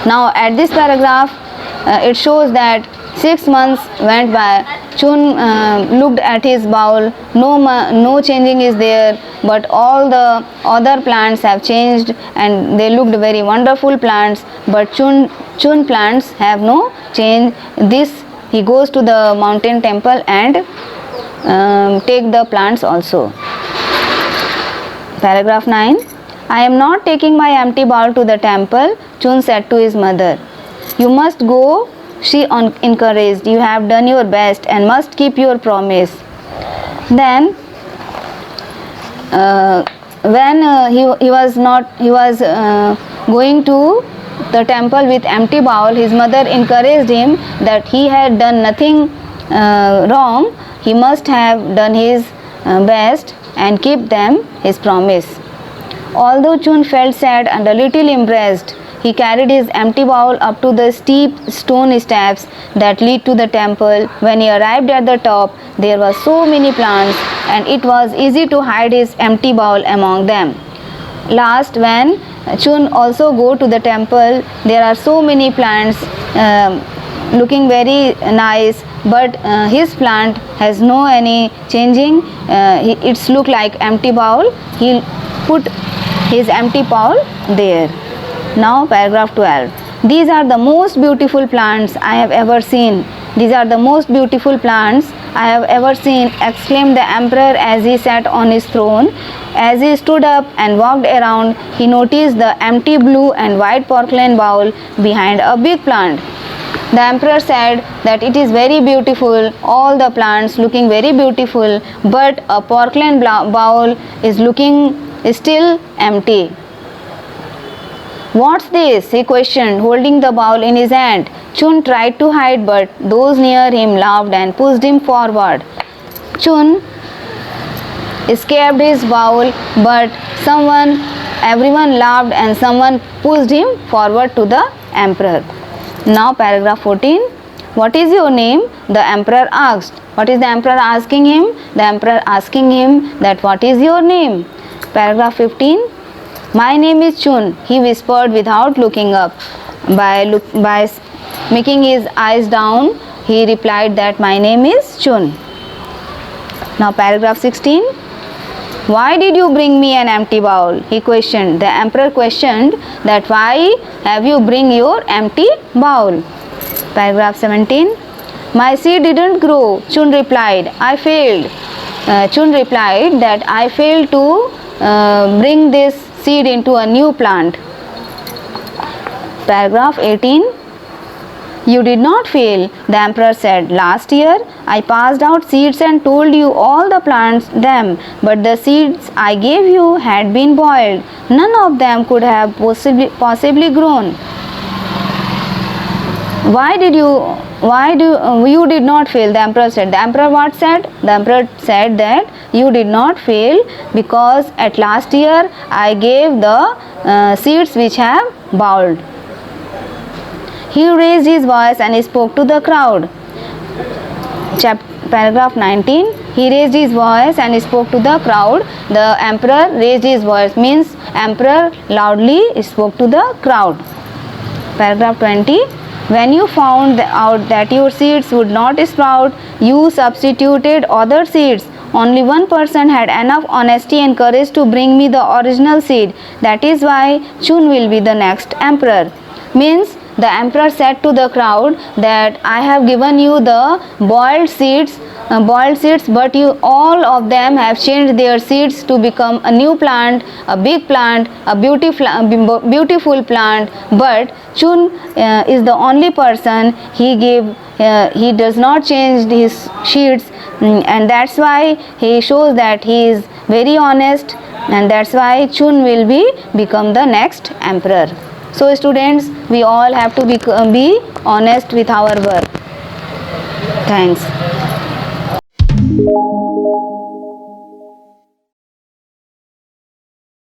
Now at this paragraph, it shows that 6 months went by. Chun looked at his bowl. No changing is there, but all the other plants have changed and they looked very wonderful plants. But Chun plants have no change. This he goes to the mountain temple and take the plants also. Paragraph 9. I am not taking my empty bowl to the temple, Chun said to his mother. You must go, she encouraged. You have done your best and must keep your promise. Then, when he was going to the temple with empty bowl, his mother encouraged him that he had done nothing wrong. He must have done his best and keep them his promise. Although Chun felt sad and a little embarrassed, he carried his empty bowl up to the steep stone steps that lead to the temple. When he arrived at the top, there were so many plants and it was easy to hide his empty bowl among them. Last, when Chun also go to the temple, there are so many plants looking very nice, but his plant has no any changing. It's look like empty bowl. He put his empty bowl there. Now paragraph 12. These are the most beautiful plants I have ever seen. These are the most beautiful plants I have ever seen, exclaimed the emperor as he sat on his throne. As he stood up and walked around, he noticed the empty blue and white porcelain bowl behind a big plant. The emperor said that it is very beautiful, all the plants looking very beautiful, but a porcelain bowl is looking still empty. What's this? He questioned, holding the bowl in his hand. Chun tried to hide, but those near him laughed and pushed him forward. Chun escaped his bowl, but everyone laughed and someone pushed him forward to the emperor. Now paragraph 14. What is your name? The emperor asked. What is the emperor asking him? The emperor asking him that what is your name? Paragraph 15. My name is Chun, he whispered without looking up. By making his eyes down, he replied that my name is Chun. Now paragraph 16. Why did you bring me an empty bowl? He questioned. The emperor questioned that why have you bring your empty bowl? Paragraph 17. My seed didn't grow, Chun replied. I failed. Chun replied that I failed to bring this seed into a new plant. Paragraph 18. You did not fail, the emperor said. Last year I passed out seeds and told you all the plants them, but the seeds I gave you had been boiled. None of them could have possibly grown. You did not fail, the emperor said. The emperor what said? The emperor said that you did not fail because at last year I gave the seeds which have bowled. He raised his voice and he spoke to the crowd. Paragraph 19. He raised his voice and he spoke to the crowd. The emperor raised his voice means emperor loudly spoke to the crowd. Paragraph 20. When you found out that your seeds would not sprout, you substituted other seeds. Only one person had enough honesty and courage to bring me the original seed. That is why Chun will be the next emperor. Means the emperor said to the crowd that I have given you the boiled seeds, but you all of them have changed their seeds to become a new plant, a big plant, a beautiful plant. But Chun is the only person he does not change his seeds, and that's why he shows that he is very honest, and that's why Chun will become the next emperor. So students, we all have to be honest with our work. Thanks.